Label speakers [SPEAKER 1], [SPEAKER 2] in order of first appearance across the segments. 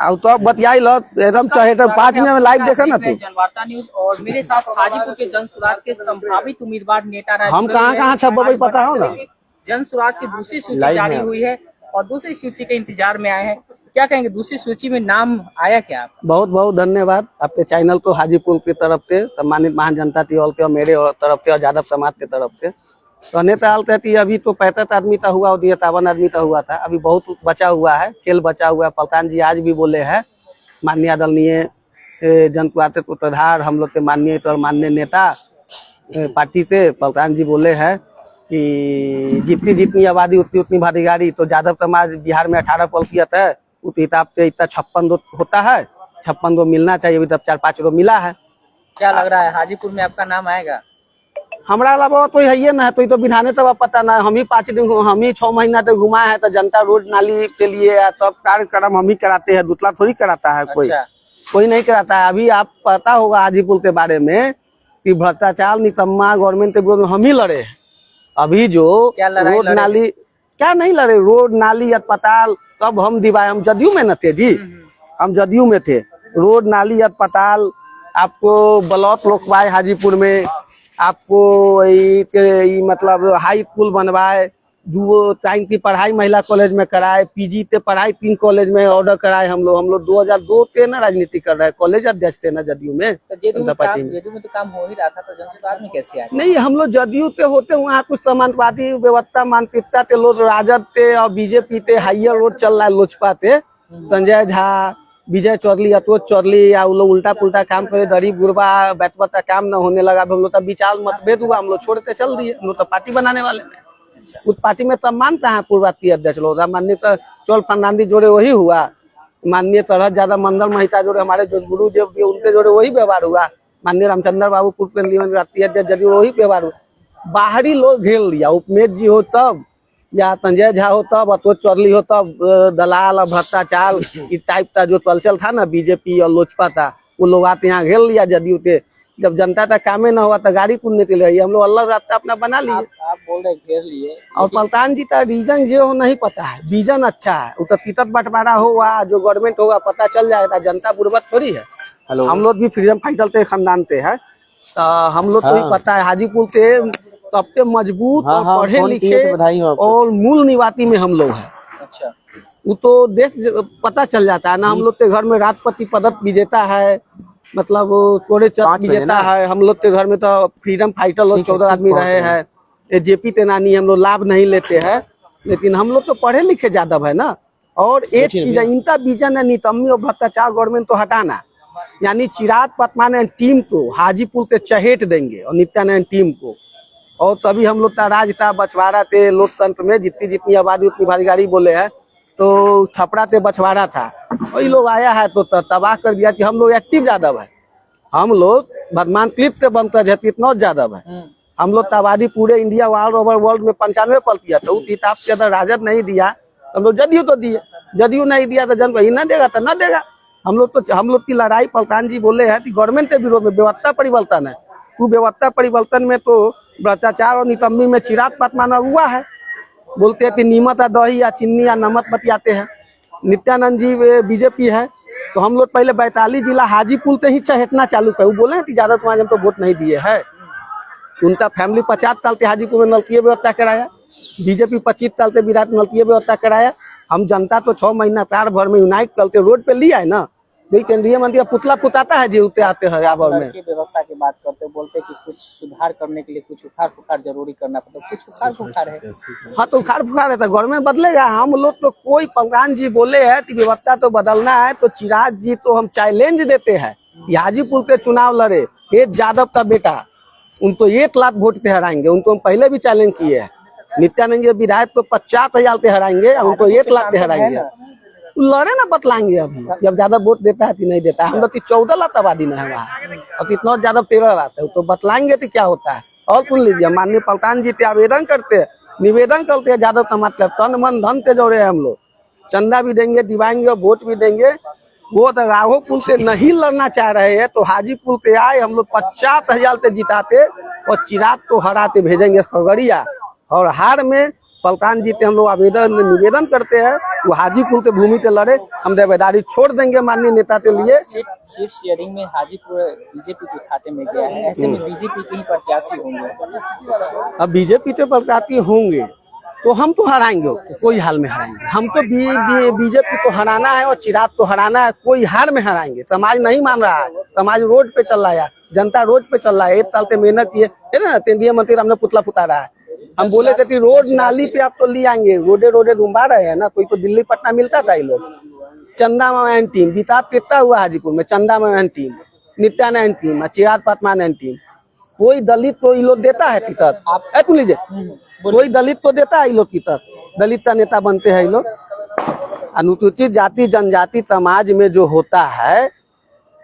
[SPEAKER 1] अब तो बतियाई लो एकदम चाहे तो 5 मिनट में लाइव देखा ना तू।
[SPEAKER 2] जनवार्ता न्यूज और मेरे साथ हाजीपुर के जन स्वराज के संभावित उम्मीदवार नेता
[SPEAKER 1] हम कहाँ छपे पता हो ना।
[SPEAKER 2] जन स्वराज की दूसरी सूची जारी हुई है और दूसरी सूची के इंतजार में आए हैं। क्या कहेंगे, दूसरी सूची में नाम आया क्या?
[SPEAKER 1] बहुत बहुत धन्यवाद आपके चैनल को, हाजीपुर की तरफ से सम्मानित महान जनता तिवाल के और मेरे तरफ से और यादव समाज की तरफ से। कहने तो हालत है अभी तो 35 आदमी का हुआ और 53 आदमी का हुआ था, अभी बहुत बचा हुआ है, खेल बचा हुआ है। पलतान जी आज भी बोले हैं, माननीय आदरणीय जनता सूत्रधार हम लोग के माननीय और माननीय नेता पार्टी से पलतान जी बोले हैं कि जितनी जितनी आबादी उतनी उतनी भागीदारी। तो यादव समाज बिहार में 18 फलकियत है, उस हिसाब से इतना 56 होता है, 56 मिलना चाहिए, अभी तक 4-5 मिला है।
[SPEAKER 2] क्या लग रहा है हाजीपुर में आपका नाम आएगा?
[SPEAKER 1] हमारा अलावा तो है ना, तो बिठाने तब पता ना। हम ही 5 दिन, हम ही 6 महीना तक घुमाए हैं। तो जनता रोड नाली के लिए तब कार्यक्रम हम ही कराते हैं, दूसरा थोड़ी कराता है। कोई नहीं कराता है। अभी आप पता होगा हाजीपुर के बारे में कि भ्रष्टाचार निकम्मा गवर्नमेंट के हम ही लड़े हैं। अभी जो रोड नाली क्या नहीं लड़े, रोड नाली अस्पताल तब हम दिवाए। हम जदयू में न थे जी, हम जदयू में थे। रोड नाली अस्पताल आपको ब्लॉक लोकवाए हाजीपुर में, आपको मतलब हाई स्कूल बनवाए, 2 टाइम की पढ़ाई महिला कॉलेज में कराए, पीजी ते पढ़ाई 3 कॉलेज में ऑर्डर कराए। हम लोग 2002 से ना राजनीति कर रहे हैं, कॉलेज अध्यक्ष थे ना जदयू में।
[SPEAKER 2] तो जदयू में तो काम हो ही रहा था, तो जनसुराज में कैसे आए?
[SPEAKER 1] नहीं, हम लोग जदयू ते होते वहाँ कुछ समाजवादी व्यवस्था मानसिकता थे, लोग राजद थे और बीजेपी थे। हाइयर रोड चल रहा है, लोजपा थे, संजय झा, विजय चौधरी, अतोष चौधरी, या वो लोग उल्टा पुल्टा काम करे, गरीब गुरबा बैठबता काम न होने लगा। हम लोग का विचार मतभेद हुआ, हम लोग छोड़ के चल दिए। हम लोग तो पार्टी बनाने वाले हैं। उस पार्टी में सब मानता है पूर्वाती अध्यक्ष लोग। माननीय चौल फर्नांडिस जोड़े वही हुआ, माननीय तरह ज्यादा मंडल महिता जोड़े हमारे जो गुरु जो उनके जोड़े वही व्यवहार हुआ। माननीय रामचंद्र बाबू पूर्व राष्ट्रीय अध्यक्ष जदयू वही व्यवहार हुआ। बाहरी लोग घेर लिया, उपेश जी हो तब, या संजय झा हो तब, अतोष चौधरी हो तब, दलाल और भ्रष्टाचार इस टाइप का जो चलचल था ना बीजेपी और लोजपा था, वो लोग आते यहाँ घेर लिया जदयू के। जब जनता तक कामे न हुआ तो गाड़ी कूदने के लिए हम लोग अलग रास्ता अपना बना लिए।
[SPEAKER 2] आप बोल रहे घेर लिए। और
[SPEAKER 1] पलतान जी का रीजन जो नहीं पता है, विजन अच्छा है। वो तो तितर बंटवारा होगा, जो गवर्नमेंट होगा पता चल जाएगा। जनता बुर्बक थोड़ी है। हम लोग भी फ्रीडम फाइटर से खानदान से है, तो हम लोग को ही पता है। हाजीपुर से सबसे मजबूत और पढ़े लिखे और मूल निवासी में हम लोग है।
[SPEAKER 2] अच्छा,
[SPEAKER 1] वो तो देख पता चल जाता है ना। हम लोग के घर में राष्ट्रपति पदक विजेता है, मतलब थोड़े चक विजेता है। हम लोग के घर में तो फ्रीडम फाइटर लोग 14 आदमी रहे हैं। जेपी तेनानी हम लोग लाभ नहीं लेते हैं, लेकिन हम लोग तो पढ़े लिखे यादव है ना। और एक चीज है, इनका विजन है नितम्मी और भ्रष्टाचार गवर्नमेंट तो हटाना, यानी चिराग पासवान टीम को हाजीपुर से चहेट देंगे और नित्यानंद टीम को। और तभी हम लोग का राज था, बछवाड़ा थे लोकतंत्र में, जितनी जितनी आबादी उतनी भागीदारी बोले हैं। तो छपरा से बछवाड़ा था, वही लोग आया है तो तबाह कर दिया कि हम लोग एक्टिव यादव है। हम लोग वर्तमान क्लिप से बनता है इतना यादव है। हम लोग तो आबादी पूरे इंडिया ऑल ओवर वर्ल्ड में 95% था। उस हिसाब से अगर राजद नहीं दिया हम लोग जदयू तो दिए, जदयू नहीं दिया तो जनता ही न देगा तो न देगा। हम लोग की लड़ाई पलतान जी बोले हैं कि गवर्नमेंट के विरोध में व्यवस्था परिवर्तन है। वो व्यवस्था परिवर्तन में तो भ्रष्टाचार और नितम्मी में चिराग पासवान हुआ है। बोलते हैं कि नीमत या दही या चीनी या नमक बतियाते हैं। नित्यानंद जी बीजेपी है, तो हम लोग पहले 42 जिला हाजीपुर से ही चहेटना चालू कर। वो बोले कि ज्यादा तुम्हारे हम तो वोट नहीं दिए है। उनका फैमिली 50 साल से हाजीपुर में नलकीय व्यवस्था कराया, बीजेपी 25 साल से विराट नलकीय व्यवस्था कराया। हम जनता तो 6 महीना 4 भर में यूनाइट करते रोड पे लिया है ना। केंद्रीय मंत्री पुतला पुताता है जी, उतने आते हैं यहाँ में
[SPEAKER 2] व्यवस्था की बात करते, बोलते कि कुछ सुधार करने के लिए कुछ उखाड़ फुखाड़ जरूरी करना पड़ता, कुछ उखाड़ फुखाड़ है।
[SPEAKER 1] हाँ, तो उखाड़ फुखाड़ है तो गवर्नमेंट बदलेगा। हम लोग तो कोई प्रधान जी बोले हैं कि व्यवस्था तो बदलना है, तो चिराग जी तो हम चैलेंज देते हैं कि हाजीपुर के चुनाव लड़े, ये यादव का बेटा, उनको 1 लाख वोट से हराएंगे। उनको हम पहले भी चैलेंज किए हैं। नित्यानंद विधायक को 50,000 से हराएंगे, उनको 1 लाख से हराएंगे। लड़े ना बतलाएंगे अभी जब ज्यादा वोट देता है कि नहीं देता है। हम लोग 14 लाख आबादी न है वहाँ, और इतना ज्यादा 13 लाख है, तो बतलाएंगे तो क्या होता है। और सुन लीजिए, माननीय पलतान जी से आवेदन करते हैं, निवेदन करते हैं, ज्यादा मतलब तन मन धन से जोड़े हैं हम लोग। चंदा भी देंगे, दिवाएंगे और वोट भी देंगे। वो तो राघोपुर से नहीं लड़ना चाह रहे हैं तो हाजीपुर से आए, हम लोग 50,000 से जिताते और चिराग को हराते भेजेंगे खगड़िया। और हार में पलतान जी से हम लोग निवेदन करते हैं वो हाजीपुर के भूमि पे लड़े। हम देवेदारी छोड़ देंगे माननीय नेता के लिए।
[SPEAKER 2] सीट शेयरिंग में हाजीपुर बीजेपी के खाते में गया है, ऐसे में बीजेपी के ही प्रत्याशी होंगे।
[SPEAKER 1] अब बीजेपी के प्रत्याशी होंगे तो हम तो हराएंगे, कोई हाल में हराएंगे। हम तो बीजेपी को हराना है और चिराग को हराना है, कोई हार में हराएंगे। समाज नहीं मान रहा है, समाज रोड पे चल रहा है, जनता रोड पे चल रहा है। 1 साल से मेहनत किए है ना, केंद्रीय मंत्री हमने पुतला फुता रहा है। हम बोले थे कि रोड नाली पे आप तो ले आएंगे, रोडे रोडे घुमा रहे हैं ना। कोई तो दिल्ली पटना मिलता था ये लोग। चंदा मैन टीम बिताब कितना हुआ हाजीपुर में, चंदा man team, Nityanand team, Chirag Paswan team. कोई दलित को ये लोग देता है टिकट? आप सुन लीजिए, कोई दलित को देता है ये लोग टिकट? दलित का नेता बनते हैं ये लोग। अनुसूचित जाति जनजाति समाज में जो होता है,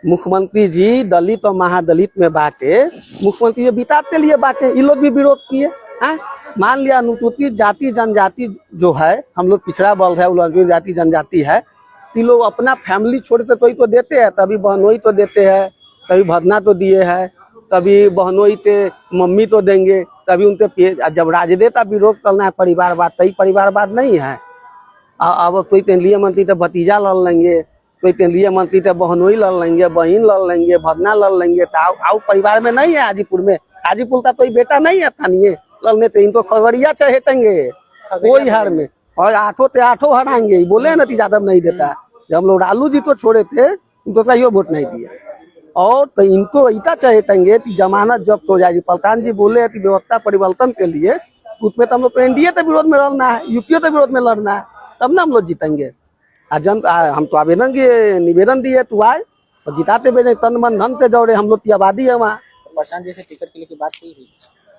[SPEAKER 1] मुख्यमंत्री जी दलित और महादलित में बांटे, मुख्यमंत्री जी बिताब के लिए बांटे, ये लोग भी विरोध किए। मान लिया अनुसूचित जाति जनजाति जो है, हम लोग पिछड़ा वर्ग है, अनुसूचित जाति जनजाति है, ये लोग अपना फैमिली छोड़ते तो ही तो देते हैं। तभी बहनोई तो देते हैं, कभी भदना तो दिए है, कभी बहनोई ते मम्मी तो देंगे, कभी उनके जब राजदे का विरोध करना है परिवारवाद, तभी परिवारवाद नहीं है। अब कोई केंद्रीय मंत्री तो भतीजा लड़ लेंगे, कोई केंद्रीय मंत्री तो बहनोई लड़ लेंगे, बहन लड़ लेंगे, भदना लड़ लेंगे। तो आओ परिवार में नहीं है हाजीपुर में। हाजीपुर का कोई बेटा नहीं है स्थानीय लड़ने पे, इनको खगड़िया चहेटेंगे कोई हार में। और 8 से 8 हराएंगे। बोले ना यादव नहीं देता, जब हम लोग लालू जी को छोड़े थे उनको सही वोट नहीं दिया। और तो इनको इतना चहेटेंगे कि जमानत जब्त हो जाएगी। पलतान जी बोले कि व्यवस्था परिवर्तन के लिए, उसमें तो हम लोग तो एनडीए के विरोध में लड़ना है, यूपीए के विरोध में लड़ना है, तब ना हम लोग जीतेंगे। हम तो आवेदन के निवेदन दिए, तू आए और जिताते भेजे, तन मन धन से दौड़े। हम लोग की आबादी है वहाँ।
[SPEAKER 2] प्रशांत जी से टिकट के लिए बात हुई?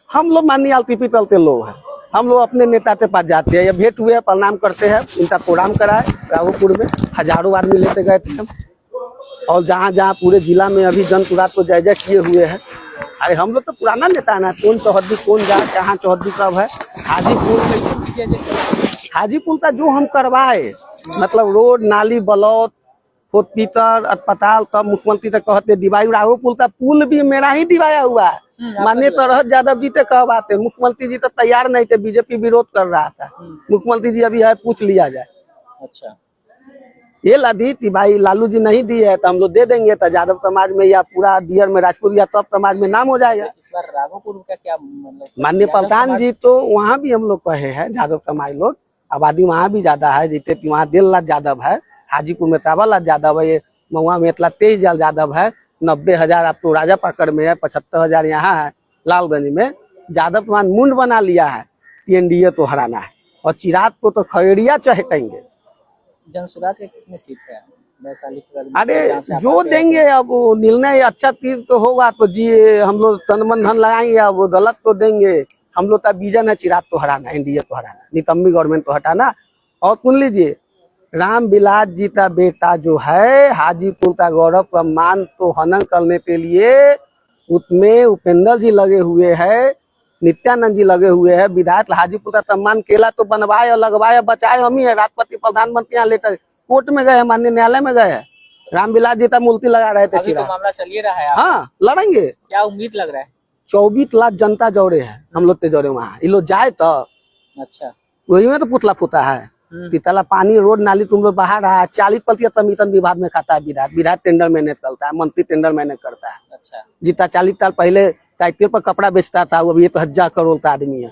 [SPEAKER 1] हम लोग माननीय आलपीपी चलते लोग हैं, हम लोग अपने नेता के पास जाते हैं, या भेंट हुए, प्रणाम करते हैं। इनका प्रोग्राम कराए राघोपुर में, हजारों आदमी लेते गए थे हम। और जहाँ जहाँ पूरे जिला में अभी जनपुरा तो जय जय किए हुए हैं। अरे हम लोग तो पुराना नेता है ना, कौन चौहद्दी कौन जा कहाँ चौहद्दी सब है। हाजीपुर का जो हम करवाए, मतलब रोड नाली ब्लॉक हॉस्पिटल अस्पताल, तब मुख्यमंत्री तो कहते दिवाई। राघोपुर का पुल भी मेरा ही दिवाया हुआ है। माननीय तरह यादव जी तो कहवाते, मुख्यमंत्री जी तो तैयार नहीं थे, बीजेपी विरोध कर रहा था। मुख्यमंत्री जी अभी है, पूछ लिया जाए।
[SPEAKER 2] अच्छा,
[SPEAKER 1] ये लादी कि भाई लालू जी नहीं दिए है तो हम लोग दे देंगे, तो यादव समाज में या पूरा दियर में, राजपुर या सब समाज में नाम हो जाएगा।
[SPEAKER 2] इस बार राघोपुर का क्या मतलब?
[SPEAKER 1] माननीय पलतान जी तो वहाँ भी हम लोग कहे हैं, यादव समाज लोग, आबादी वहाँ भी ज्यादा है। जैसे कि वहाँ 1.5 लाख यादव है, हाजीपुर में 13 लाख यादव है, ये महुआ में 1,23,000 यादव है, 90,000 आप तो राजा पाकड़ में है, 75,000 यहाँ है लालगंज में। यादव समाज मुंड बना लिया है, एनडीए तो हराना है, और चिराग को तो खगड़िया चहेटेंगे।
[SPEAKER 2] जनसुराज के कितने सीट है वैशाली?
[SPEAKER 1] अरे जो देंगे, अब वो निर्णय अच्छा चीज तो होगा तो जी हम लोग तन मन धन लगाएंगे। अब वो गलत तो देंगे। हम लोग का विजन है चिराग तो हराना, एनडीए तो हराना, निकम्मी गवर्नमेंट तो हटाना। और सुन लीजिए, राम विलास जी का बेटा जो है, हाजीपुर का गौरव सम्मान तो हनन करने के लिए उसमें उपेंद्र जी लगे हुए हैं, नित्यानंद जी लगे हुए हैं। विधायक हाजीपुर का सम्मान केला तो बनवाए और लगवाए, बचाए हम ही है। राष्ट्रपति प्रधानमंत्री यहाँ लेकर कोर्ट में गए, माननीय न्यायालय में गए। रामविलास जी का मूर्ति लगा रहे थे।
[SPEAKER 2] अभी तो मामला चल ही रहा है।
[SPEAKER 1] हाँ, लड़ेंगे।
[SPEAKER 2] क्या उम्मीद लग रहा है?
[SPEAKER 1] 24 लाख जनता जोड़े है, हम लोग ते जोड़े वहाँ। ये लोग जाए तो
[SPEAKER 2] अच्छा,
[SPEAKER 1] वही में तो पुतला फूटा है। तितला पानी रोड नाली तुम लोग बाहर रहा है। 40% संवितरण विभाग में खाता है विधायक। विधायक टेंडर मैनेज करता है, मंत्री टेंडर मैनेज करता है।
[SPEAKER 2] अच्छा,
[SPEAKER 1] जितना 40 साल पहले साइकिल पर कपड़ा बेचता था, वो भी 1,000 करोड़ का आदमी है।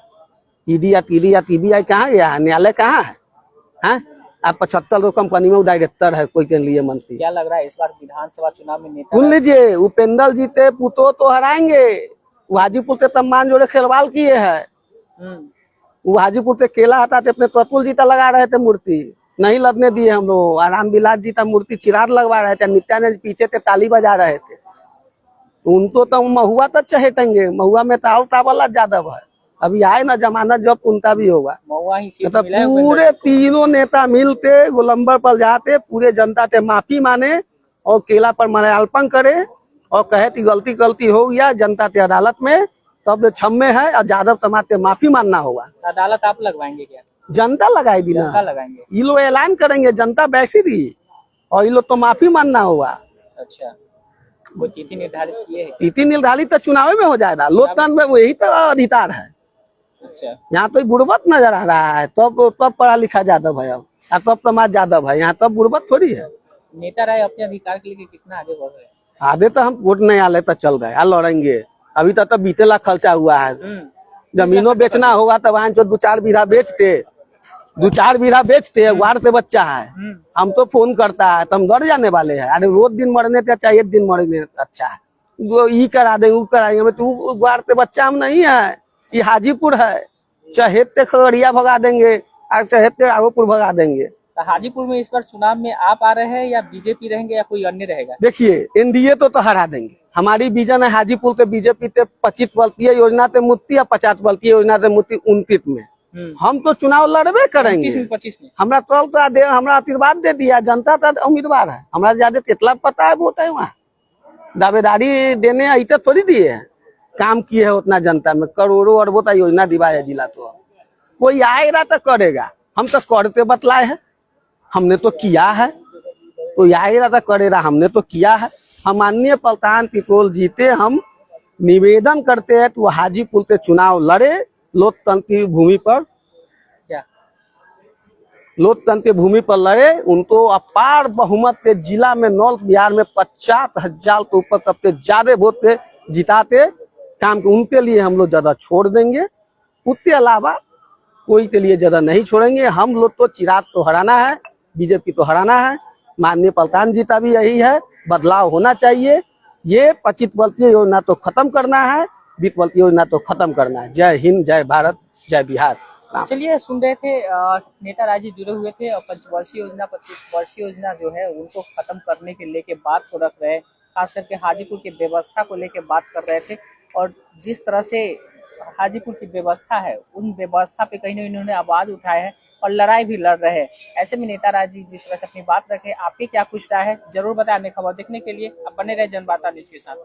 [SPEAKER 1] ईडी या सीबीआई कहाँ गया? न्यायालय कहाँ है? आप 75 कंपनी में डायरेक्टर है कोई केंद्रीय मंत्री।
[SPEAKER 2] क्या लग रहा है इस बार विधानसभा चुनाव में नेता?
[SPEAKER 1] सुन लीजिए, उपेंद्र जी ते पुतो तो हराएंगे। हाजीपुर से सम्मान जोड़े खेलवाल किए है। वो हाजीपुर से केला हटा थे, अपने तत्पुल जी का लगा रहे थे मूर्ति, नहीं लगने दिए हम लोग। राम विलास जी का मूर्ति चिराग लगवा रहे थे, नित्यानंद पीछे से ताली बजा रहे थे। उनको तो महुआ तक चहेटेंगे। महुआ में तो वाला यादव है, अभी आए ना जमानत जब उनका भी होगा।
[SPEAKER 2] मतलब
[SPEAKER 1] पूरे तीनों नेता मिलते गोलंबर पर जाते, पूरे जनता से माफी माने और केला पर मल्यार्पण करे और कहे कि गलती हो गया, जनता के अदालत में तब क्षम्य है और यादव समाज से माफी मानना होगा।
[SPEAKER 2] अदालत आप लगवाएंगे क्या?
[SPEAKER 1] जनता लगाएगी ना,
[SPEAKER 2] जनता लगाएंगे।
[SPEAKER 1] ये लोग ऐलान करेंगे, जनता बैठी रही और ये लोग तो माफी मानना होगा।
[SPEAKER 2] अच्छा, कोई तिथि निर्धारित किए है?
[SPEAKER 1] तिथि निर्धारित तो चुनाव में हो जाएगा, लोकतंत्र में वही तो अधिकार है।
[SPEAKER 2] अच्छा,
[SPEAKER 1] यहाँ तो बुड़बक नजर आ रहा है। तब पढ़ा लिखा ज्यादा है, अब तब समाज ज्यादा है, यहाँ तब बुड़बक थोड़ी है।
[SPEAKER 2] नेता राय अपने अधिकार के लिए कितना आगे बढ़ रहे हैं?
[SPEAKER 1] आधे तो हम वोट नहीं आले तो चल गए, लड़ेंगे। अभी तक तो 20 लाख खर्चा हुआ है। जमीनों बेचना होगा तब वहाँ जो 2-4 बीघा बेचते, 2-4 बीघा बेचते, वार्ड से बच्चा है। हम तो फोन करता है तो हम डर जाने वाले हैं। अरे रोज दिन मरने से अच्छा एक दिन मरने अच्छा है। वो ई करा देंगे, वो कराएंगे, तू वार्ड से बच्चा हम नहीं है। ये हाजीपुर है, चहेते खगड़िया भगा देंगे, चहेते राघोपुर भगा देंगे।
[SPEAKER 2] तो हाजीपुर में इस बार चुनाव में आप आ रहे हैं या बीजेपी रहेंगे या कोई अन्य रहेगा?
[SPEAKER 1] देखिए एनडीए तो हरा देंगे। हमारी विजन है हाजीपुर से बीजेपी से 25 वर्षीय योजना से मुक्ति या 50 वर्षीय योजना से मुक्ति 29 में। हम तो चुनाव लड़बे करेंगे।
[SPEAKER 2] 25 में
[SPEAKER 1] हमरा हमरा आशीर्वाद दे दिया, जनता तो उम्मीदवार है। हमरा ज्यादा कितना पता है वोट है, वहाँ दावेदारी देने ऐसे थोड़ी दिए है। काम किए है उतना जनता में, करोड़ों अरबों का योजना दिवाया जिला। तो कोई आएगा तो करेगा, हम तो करते बतलाए हैं, हमने तो किया है। कोई आएगा तो करेगा, हमने तो किया है। हम माननीय पलटान पिपरोल जीते, हम निवेदन करते हैं तो हाजीपुर के चुनाव लड़े लोकतंत्र की भूमि पर,
[SPEAKER 2] क्या
[SPEAKER 1] लोकतंत्र की भूमि पर लड़े। उनको अपार बहुमत से जिला में नॉर्थ बिहार में 50,000 के ऊपर सबसे ज्यादा वोट से जिताते काम के, उनके लिए हम लोग ज्यादा छोड़ देंगे। उसके अलावा कोई के लिए ज्यादा नहीं छोड़ेंगे। हम लोग तो चिराग तो हराना है, बीजेपी तो हराना है। माननीय पलटान जी का भी यही है, बदलाव होना चाहिए। ये 25 वर्षीय योजना तो खत्म करना है, 20 वर्षीय योजना तो खत्म करना है। जय हिंद, जय भारत, जय बिहार।
[SPEAKER 2] चलिए, सुन रहे थे नेता राय जी जुड़े हुए थे और 25 योजना 25 वर्षीय योजना जो है उनको खत्म करने के लेके बात को रख रहे हैं। खास करके हाजीपुर की व्यवस्था को लेके बात कर रहे थे और जिस तरह से हाजीपुर की व्यवस्था है उन व्यवस्था पे कहीं ना इन्होंने आवाज उठाए है और लड़ाई भी लड़ रहे हैं। ऐसे में नेता राय जी जिस तरह से अपनी बात रखे, आपके क्या कुछ राय है जरूर बताएं। खबर देखने के लिए अब बने रहे जनबाता न्यूज के साथ।